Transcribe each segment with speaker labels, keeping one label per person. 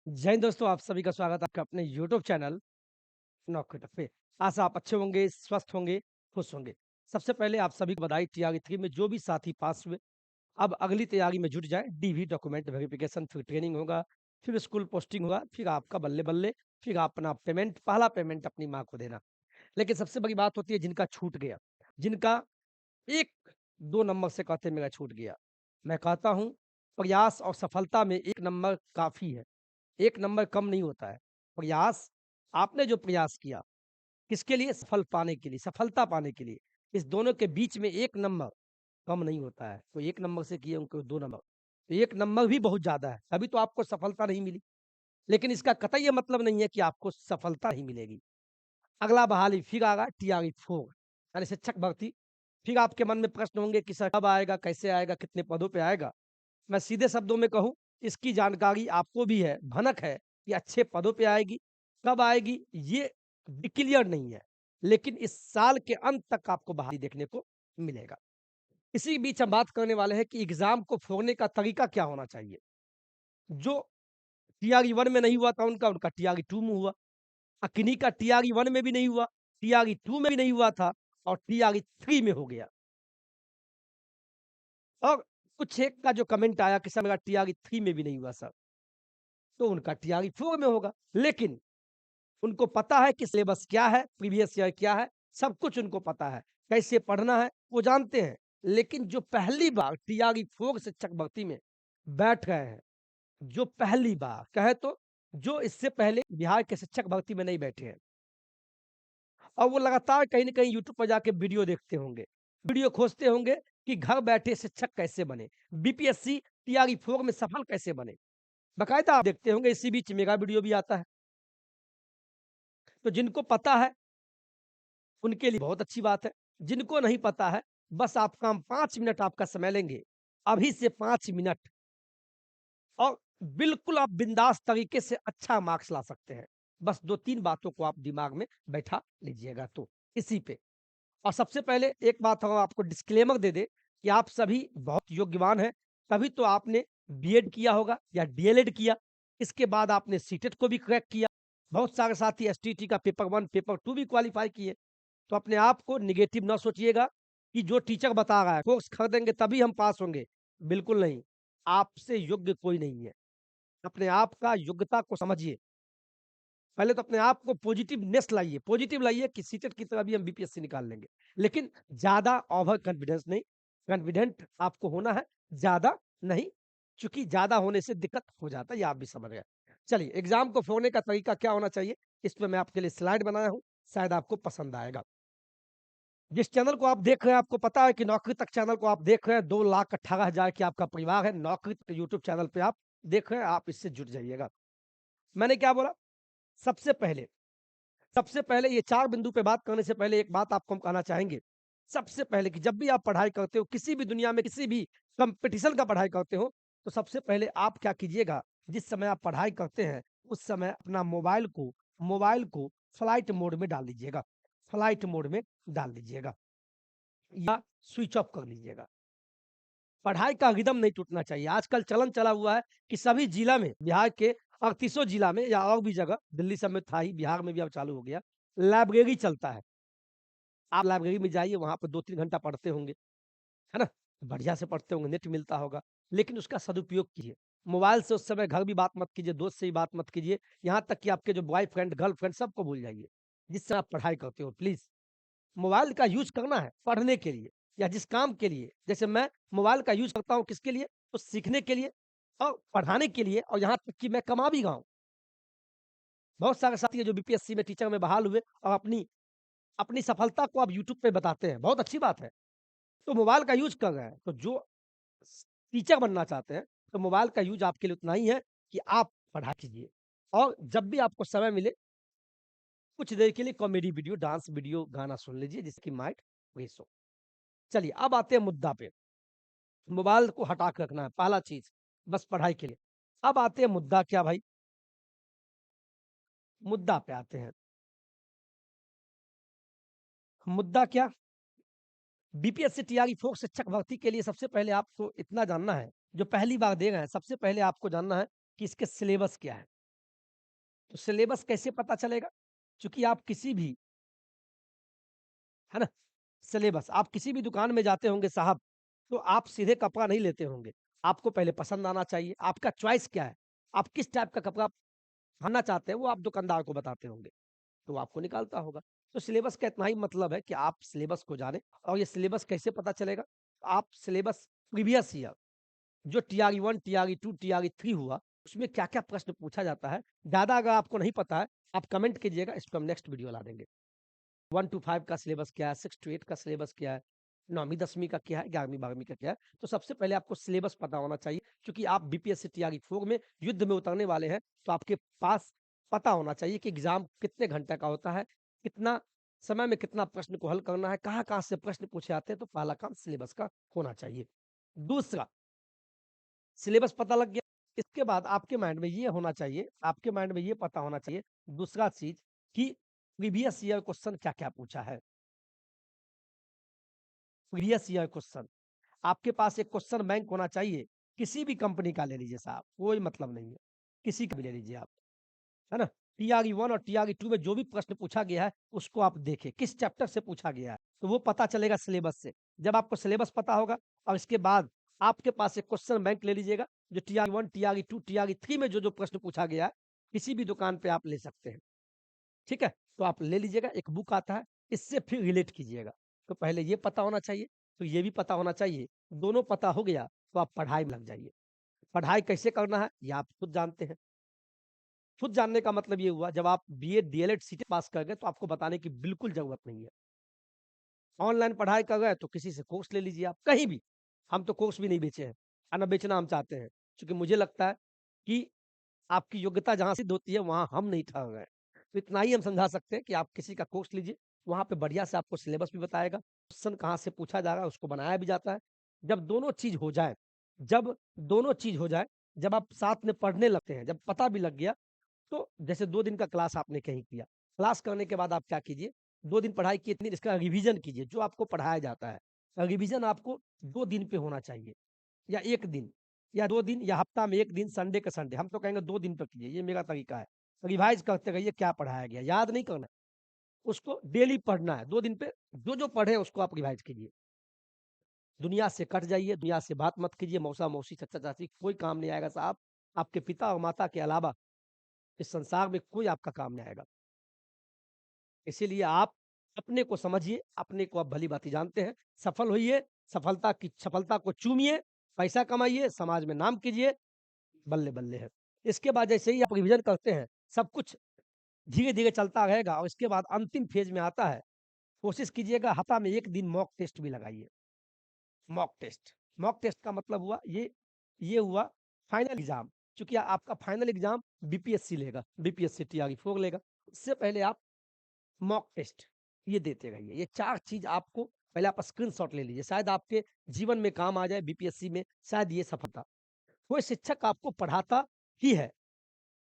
Speaker 1: जय हिंद दोस्तों, आप सभी का स्वागत है आपका अपने यूट्यूब चैनल नौकरी पे। आशा आप अच्छे होंगे, स्वस्थ होंगे, खुश होंगे। सबसे पहले आप सभी को बधाई तैयारी 3 में जो भी साथी पास हुए, अब अगली तैयारी में जुट जाएँ। डीवी डॉक्यूमेंट वेरिफिकेशन, फिर ट्रेनिंग होगा, फिर स्कूल पोस्टिंग होगा, फिर आपका बल्ले-बल्ले, फिर आप अपना पेमेंट, पहला पेमेंट अपनी माँ को देना। लेकिन सबसे बड़ी बात होती है जिनका छूट गया, जिनका 1-2 नंबर से कहते हैं मेरा छूट गया। मैं कहता हूँ प्रयास और सफलता में 1 नंबर काफ़ी है। 1 नंबर कम नहीं होता है। प्रयास आपने जो प्रयास किया, किसके लिए? सफलता पाने के लिए। इस दोनों के बीच में 1 नंबर कम नहीं होता है। कोई 1 नंबर से किए, कोई 2 नंबर। तो 1 नंबर भी बहुत ज़्यादा है, तभी तो आपको सफलता नहीं मिली। लेकिन इसका कतई ये मतलब नहीं है कि आपको सफलता ही मिलेगी। अगला बहाली फिर आएगा टीआरई 4 यानी शिक्षक भर्ती। फिर आपके मन में प्रश्न होंगे कि सर कब आएगा, कैसे आएगा, कितने पदों पे आएगा? मैं सीधे शब्दों में कहूँ, इसकी जानकारी आपको भी है, भनक है कि अच्छे पदों पे आएगी। कब आएगी ये डिक्लेयर नहीं है, लेकिन इस साल के अंत तक आपको बहाली देखने को मिलेगा। इसी बीच हम बात करने वाले हैं कि एग्ज़ाम को फोड़ने का तरीका क्या होना चाहिए? जो टीआरई 1 में नहीं हुआ था उनका टीआरई 2 में हुआ। किन्हीं का टीआरई 1 में भी नहीं हुआ, टीआरई 2 में भी नहीं हुआ था और टीआरई 3 में हो गया। और कुछ एक का जो कमेंट आया कि सर मेरा टीआरई 3 में भी नहीं हुआ सर। तो उनका टीआरई 4 में होगा। लेकिन उनको पता है कि सिलेबस क्या है, प्रीवियस ईयर क्या है, सब कुछ उनको पता है। कैसे पढ़ना है, वो जानते हैं। लेकिन जो पहली बार टीआरई 4 शिक्षक भर्ती में बैठ गए हैं, जो पहली बार कहें तो जो इससे पहले बिहार के शिक्षक भर्ती में नहीं बैठे हैं और वो लगातार कहीं न कहीं यूट्यूब पर जाके वीडियो देखते होंगे। वीडियो खोजते होंगे कि घर बैठे शिक्षक कैसे बने, बीपीएससी टीआरई 4 में सफल कैसे बने। बाकायदा आप देखते होंगे इसी बीच मेरा वीडियो भी आता है। तो जिनको पता है, उनके लिए बहुत अच्छी बात है। जिनको नहीं पता है, बस आपका हम 5 मिनट आपका समय लेंगे। अभी से 5 मिनट और बिल्कुल आप बिंदास तरीके से अच्छा मार्क्स ला सकते हैं। बस 2-3 बातों को आप दिमाग में बैठा लीजिएगा तो, इसी पे। और सबसे पहले एक बात हम आपको डिस्क्लेमर दे दें कि आप सभी बहुत योग्यवान हैं, तभी तो आपने बीएड किया होगा या डीएलएड किया। इसके बाद आपने सीटेट को भी क्रैक किया। बहुत सारे साथी एसटीटी का पेपर 1, पेपर 2 भी क्वालीफाई किए। तो अपने आप को नेगेटिव ना सोचिएगा कि जो टीचर बता रहा है, कोर्स खरीदेंगे तभी हम पास होंगे। बिल्कुल नहीं, आपसे योग्य कोई नहीं है। अपने आप का योग्यता को समझिए। पहले तो अपने आप को पॉजिटिव लाइए कि सीटेट की तरह भी हम बीपीएससी निकाल लेंगे। लेकिन ज़्यादा ओवर कॉन्फिडेंस नहीं, कॉन्फिडेंट आपको होना है, ज़्यादा नहीं, चूँकि ज़्यादा होने से दिक्कत हो जाता है, ये आप भी समझ गए। चलिए, एग्ज़ाम को फोड़ने का तरीका क्या होना चाहिए, इस पे मैं आपके लिए स्लाइड बनाया हूँ, शायद आपको पसंद आएगा। जिस चैनल को आप देख रहे हैं, आपको पता है कि नौकरी तक चैनल को आप देख रहे हैं, 2,18,000 की आपका परिवार है, नौकरी तक यूट्यूब चैनल पे आप देख रहे हैं, आप इससे जुड़ जाइएगा। मैंने क्या बोला? सबसे पहले सबसे पहले ये 4 बिंदु पे बात करने से पहले एक बात आपको हम कहना चाहेंगे। सबसे पहले कि जब भी आप पढ़ाई करते हो, किसी भी दुनिया में किसी भी कॉम्पिटिशन का पढ़ाई करते हो, तो सबसे पहले आप क्या कीजिएगा, जिस समय आप पढ़ाई करते हैं, उस समय अपना मोबाइल को फ्लाइट मोड में डाल दीजिएगा। फ्लाइट मोड में डाल दीजिएगा या स्विच ऑफ कर लीजिएगा। पढ़ाई का रिदम नहीं टूटना चाहिए। आजकल चलन चला हुआ है कि सभी जिला में, बिहार के 38 जिला में या और भी जगह, दिल्ली सब में था ही, बिहार में भी अब चालू हो गया, लाइब्रेरी चलता है। आप लाइब्रेरी में जाइए, वहाँ पे 2-3 घंटा पढ़ते होंगे, है ना? बढ़िया से पढ़ते होंगे, नेट मिलता होगा, लेकिन उसका सदुपयोग कीजिए। मोबाइल से उस समय घर भी बात मत कीजिए, दोस्त से भी बात मत कीजिए, यहाँ तक कि आपके जो बॉयफ्रेंड, गर्लफ्रेंड सबको भूल जाइए, जिससे आप पढ़ाई करते हो प्लीज़। मोबाइल का यूज़ करना है पढ़ने के लिए या जिस काम के लिए, जैसे मैं मोबाइल का यूज़ करता हूँ किसके लिए? तो सीखने के लिए और पढ़ाने के लिए और यहाँ तक कि मैं कमा भी रहा हूँ। बहुत सारे साथी हैं जो बीपीएससी में टीचर में बहाल हुए और अपनी अपनी सफलता को अब यूट्यूब पे बताते हैं, बहुत अच्छी बात है। तो मोबाइल का यूज़ कर रहे हैं, तो जो स टीचर बनना चाहते हैं, तो मोबाइल का यूज़ आपके लिए उतना ही है कि आप पढ़ाई कीजिए और जब भी आपको समय मिले, कुछ देर के लिए कॉमेडी वीडियो, डांस वीडियो, गाना सुन लीजिए जिसकी माइंड फ्रेश हो। चलिए अब आते हैं मुद्दा पे। मोबाइल को हटा के रखना है पहला चीज़, बस पढ़ाई के लिए। अब आते हैं मुद्दा क्या भाई? मुद्दा पे आते हैं। मुद्दा क्या? बीपीएससी टीआरई 4 शिक्षक भर्ती के लिए सबसे पहले आपको इतना जानना है, जो पहली बार दे रहे हैं, सबसे पहले आपको जानना है कि इसके सिलेबस क्या है। तो सिलेबस कैसे पता चलेगा? चूँकि आप किसी भी, है ना? सिलेबस आप किसी भी दुकान में जाते होंगे साहब, तो आप सीधे कपड़ा नहीं लेते होंगे। आपको पहले पसंद आना चाहिए, आपका चॉइस क्या है? आप किस टाइप का कपड़ा पहनना चाहते हैं, वो आप दुकानदार को बताते होंगे, तो वो आपको निकालता होगा। तो सिलेबस का इतना ही मतलब है कि आप सिलेबस को जानें। और ये सिलेबस कैसे पता चलेगा? आप सिलेबस प्रीवियस ईयर जो टीआरई 1, टीआरई 2, टीआरई 3 हुआ, उसमें क्या-क्या प्रश्न पूछा जाता है, ज़्यादा अगर आपको नहीं पता है, आप कमेंट कीजिएगा, इस पे हम नेक्स्ट वीडियो ला देंगे। 1 टू 5 का सिलेबस क्या है, 6 टू 8 का सिलेबस क्या है, 9वीं 10वीं का क्या है, 11वीं 12वीं का क्या है। तो सबसे पहले आपको सिलेबस पता होना चाहिए, क्योंकि आप बीपीएससी टीआरई 4 में युद्ध में उतरने वाले हैं, तो आपके पास पता होना चाहिए कि एग्ज़ाम कितने घंटे का होता है, कितना समय में कितना प्रश्न को हल करना है, कहाँ-कहाँ से प्रश्न पूछे जाते हैं, तो पहला काम सिलेबस का होना चाहिए। दूसरा, सिलेबस पता लग गया, इसके बाद आपके माइंड में ये होना चाहिए, आपके माइंड में ये पता होना चाहिए, दूसरा चीज़ कि प्रीवियस ईयर क्वेश्चन क्या-क्या पूछा है। प्रीवियस ईयर क्वेश्चन, आपके पास एक क्वेश्चन बैंक होना चाहिए, किसी भी कंपनी का ले लीजिए साहब, कोई मतलब नहीं है, किसी का भी ले लीजिए आप, है ना? टीआरई 1 और टीआरई 2 में जो भी प्रश्न पूछा गया है, उसको आप देखें, किस चैप्टर से पूछा गया है, तो वो पता चलेगा सिलेबस से। जब आपको सिलेबस पता होगा और इसके बाद आपके पास एक क्वेश्चन बैंक ले लीजिएगा, जो टीआरई 1, टीआरई 2, टीआरई 3 में जो-जो प्रश्न पूछा गया है, किसी भी दुकान पे आप ले सकते हैं, ठीक है? तो आप ले लीजिएगा, एक बुक आता है, इससे फिर रिलेट कीजिएगा। तो पहले ये पता होना चाहिए, तो ये भी पता होना चाहिए, दोनों पता हो गया, तो आप पढ़ाई में लग जाइए। पढ़ाई कैसे करना है, ये आप खुद जानते हैं। खुद जानने का मतलब ये हुआ, जब आप बीएड, डीएलएड, सीटेट पास कर गए, तो आपको बताने की बिल्कुल ज़रूरत नहीं है। ऑनलाइन पढ़ाई कर रहे हैं, तो किसी से कोर्स ले लीजिए आप, कहीं भी। हम तो कोर्स भी नहीं बेचे हैं, और ना बेचना हम चाहते हैं, क्योंकि मुझे लगता है कि आपकी योग्यता जहाँ सिद्ध होती है, वहाँ हम नहीं ठहर रहे हैं। तो इतना ही हम समझा सकते हैं कि आप किसी का कोर्स लीजिए, वहाँ पे बढ़िया से आपको सिलेबस भी बताएगा, क्वेश्चन कहाँ से पूछा जा रहा है, उसको बनाया भी जाता है। जब दोनों चीज़ हो जाए, जब दोनों चीज़ हो जाए, जब आप साथ में पढ़ने लगते हैं, जब पता भी लग गया, तो जैसे 2 दिन का क्लास आपने कहीं किया, क्लास करने के बाद आप क्या कीजिए, 2 दिन पढ़ाई की इतनी, इसका रिवीजन कीजिए, जो आपको पढ़ाया जाता है। रिवीजन आपको 2 दिन पे होना चाहिए, या 1 दिन, या 2 दिन, या हफ्ता में 1 दिन, संडे का संडे। हम तो कहेंगे 2 दिन पे कीजिए, ये मेरा तरीका है। रिवाइज़ करते रहिए क्या पढ़ाया गया, याद नहीं करना है, उसको डेली पढ़ना है। 2 दिन पे जो-जो पढ़े उसको आप रिवाइज़ कीजिए। दुनिया से कट जाइए, दुनिया से बात मत कीजिए, मौसा-मौसी, चाचा-चाची, कोई काम नहीं आएगा साहब। आपके पिता और माता के अलावा इस संसार में कोई आपका काम नहीं आएगा। इसीलिए आप अपने को समझिए, अपने को आप भली-भाँति जानते हैं, सफल होइए, सफलता को चूमिए, पैसा कमाइए, समाज में नाम कीजिए, बल्ले-बल्ले है। इसके बाद जैसे ही आप रिविज़न करते हैं, सब कुछ धीरे-धीरे चलता रहेगा, और इसके बाद अंतिम फ़ेज़ में आता है, कोशिश कीजिएगा हफ़्ता में 1 दिन मॉक टेस्ट भी लगाइए। मॉक टेस्ट, मॉक टेस्ट का मतलब हुआ ये हुआ फाइनल एग्ज़ाम, चूँकि आपका फाइनल एग्ज़ाम बीपीएससी लेगा, बीपीएससी टीआरई 4 लेगा। इससे पहले आप मॉक टेस्ट ये देते रहिए। ये 4 चीज़ आपको पहले आप स्क्रीनशॉट ले लीजिए, शायद आपके जीवन में काम आ जाए बीपीएससी में, शायद ये सफलता। कोई शिक्षक आपको पढ़ाता ही है,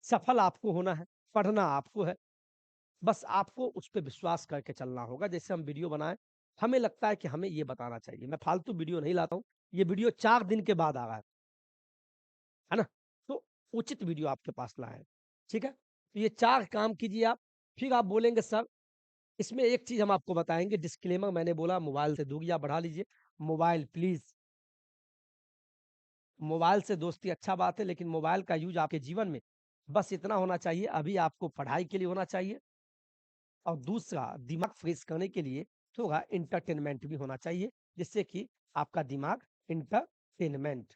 Speaker 1: सफल आपको होना है, पढ़ना आपको है, बस आपको उस पे विश्वास करके चलना होगा। जैसे हम वीडियो बनाएँ, हमें लगता है कि हमें ये बताना चाहिए, मैं फालतू वीडियो नहीं लाता हूँ, ये वीडियो 4 दिन के बाद आ रहा है ना? तो उचित वीडियो आपके पास लाएँ, ठीक है? तो ये 4 काम कीजिए आप, फिर आप बोलेंगे सर, इसमें एक चीज़ हम आपको बताएँगे, डिस्क्लेमर मैंने बोला मोबाइल से दूरी आप बढ़ा लीजिए। मोबाइल प्लीज़, मोबाइल से दोस्ती अच्छा बात है, लेकिन मोबाइल का यूज़ आपके जीवन में बस इतना होना चाहिए, अभी आपको पढ़ाई के लिए होना चाहिए, और दूसरा दिमाग फ्रेश करने के लिए थोड़ा एंटरटेनमेंट भी होना चाहिए, जिससे कि आपका दिमाग एंटरटेनमेंट,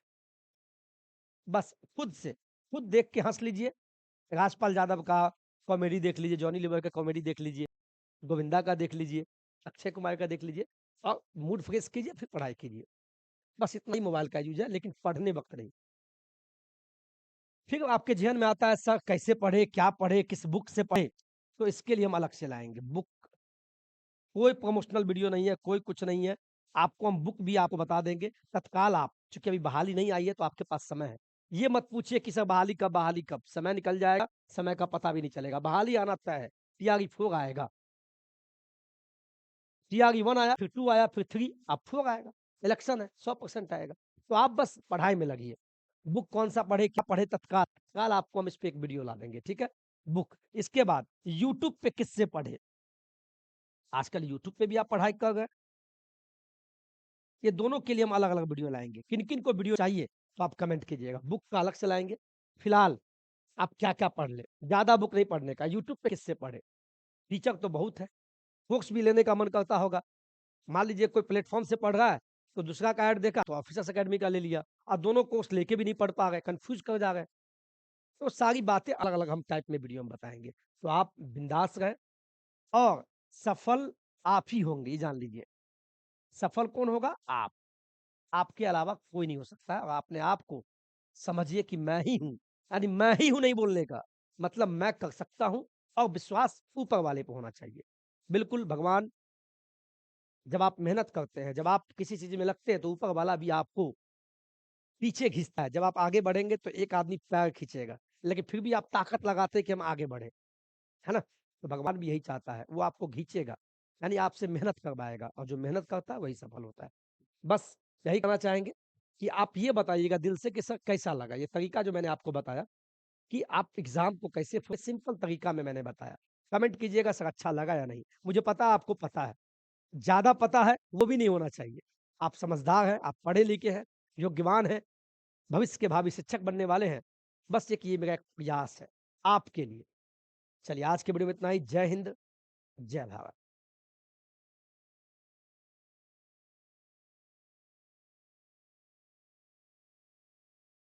Speaker 1: बस खुद देख के हँस लीजिए। राजपाल यादव का कॉमेडी देख लीजिए, जॉनी लीवर का कॉमेडी देख लीजिए, गोविंदा का देख लीजिए, अक्षय कुमार का देख लीजिए, और मूड फ्रेश कीजिए, फिर पढ़ाई कीजिए। बस इतना ही मोबाइल का यूज़ है, लेकिन पढ़ने वक़्त नहीं। फिर आपके ज़हन में आता है सर कैसे पढ़े, क्या पढ़े, किस बुक से पढ़े? तो इसके लिए हम अलग से लाएँगे बुक, कोई प्रमोशनल वीडियो नहीं है, कोई कुछ नहीं है। आपको हम बुक भी आपको बता देंगे, तत्काल आप, चूँकि अभी बहाली नहीं आई है तो आपके पास समय है। ये मत पूछिए कि सर बहाली कब? समय निकल जाएगा, समय का पता भी नहीं चलेगा। बहाली आना तय है, टीआरई 4 आएगा। टीआरई 1 आया, फिर 2 आया, फिर 3, अब 4 आएगा। इलेक्शन है, 100% आएगा। तो आप बस पढ़ाई में लगिए। बुक कौन-सा पढ़े, क्या पढ़े, तत्काल आपको हम इस पे एक वीडियो ला देंगे, ठीक है? बुक। इसके बाद यूट्यूब पे किससे पढ़े? आजकल यूट्यूब पे भी आप पढ़ाई कर रहे हैं। ये दोनों के लिए हम अलग-अलग वीडियो लाएँगे। किन-किन को वीडियो चाहिए तो आप कमेंट कीजिएगा। बुक का अलग से लाएँगे। फिलहाल आप क्या-क्या पढ़ लें? ज़्यादा बुक नहीं पढ़ने का, यूट्यूब पे किससे पढ़े? टीचर तो बहुत है, कोर्स भी लेने का मन करता होगा। मान लीजिए कोई प्लेटफ़ॉर्म से पढ़ रहा है, तो दूसरा का ऐड देखा तो ऑफिसर्स अकेडमी का ले लिया। अब दोनों कोर्स लेके भी नहीं पढ़ पा रहे, कन्फ्यूज़ कर जा रहे हैं। तो सारी बातें अलग-अलग हम टाइप में वीडियो में बताएँगे। तो आप बिंदास रहें और सफल आप ही होंगे, ये जान लीजिए। सफल कौन होगा? आप। आपके अलावा कोई नहीं हो सकता और अपने आप को समझिए कि मैं ही हूँ। यानी मैं ही हूँ नहीं बोलने का, मतलब मैं कर सकता हूँ और विश्वास ऊपर वाले पे होना चाहिए। बिल्कुल भगवान जब आप मेहनत करते हैं, जब आप किसी चीज़ में लगते हैं तो ऊपर वाला भी आपको पीछे खींचता है। जब आप आगे बढ़ेंगे तो एक आदमी पैर खींचेगा, लेकिन फिर भी आप ताकत लगाते हैं कि हम आगे बढ़ें, है ना? तो भगवान भी यही चाहता है, वो आपको खींचेगा, यानी आपसे मेहनत करवाएगा और जो मेहनत करता है वही सफल होता है। बस यही कहना चाहेंगे कि आप ये बताइएगा दिल से कि सर कैसा लगा? ये तरीका जो मैंने आपको बताया कि आप एग्ज़ाम को कैसे सिंपल तरीका में मैंने बताया। कमेंट कीजिएगा सर अच्छा लगा या नहीं? मुझे पता है आपको पता है। ज़्यादा पता है वो भी नहीं होना चाहिए। आप समझदार हैं, आप पढ़े-लिखे हैं, योग्यवान हैं, भविष्य के भावी शिक्षक बनने वाले हैं। बस एक ये मेरा एक प्रयास है आपके लिए। चलिए आज के वीडियो में इतना ही। जय हिंद, जय भारत।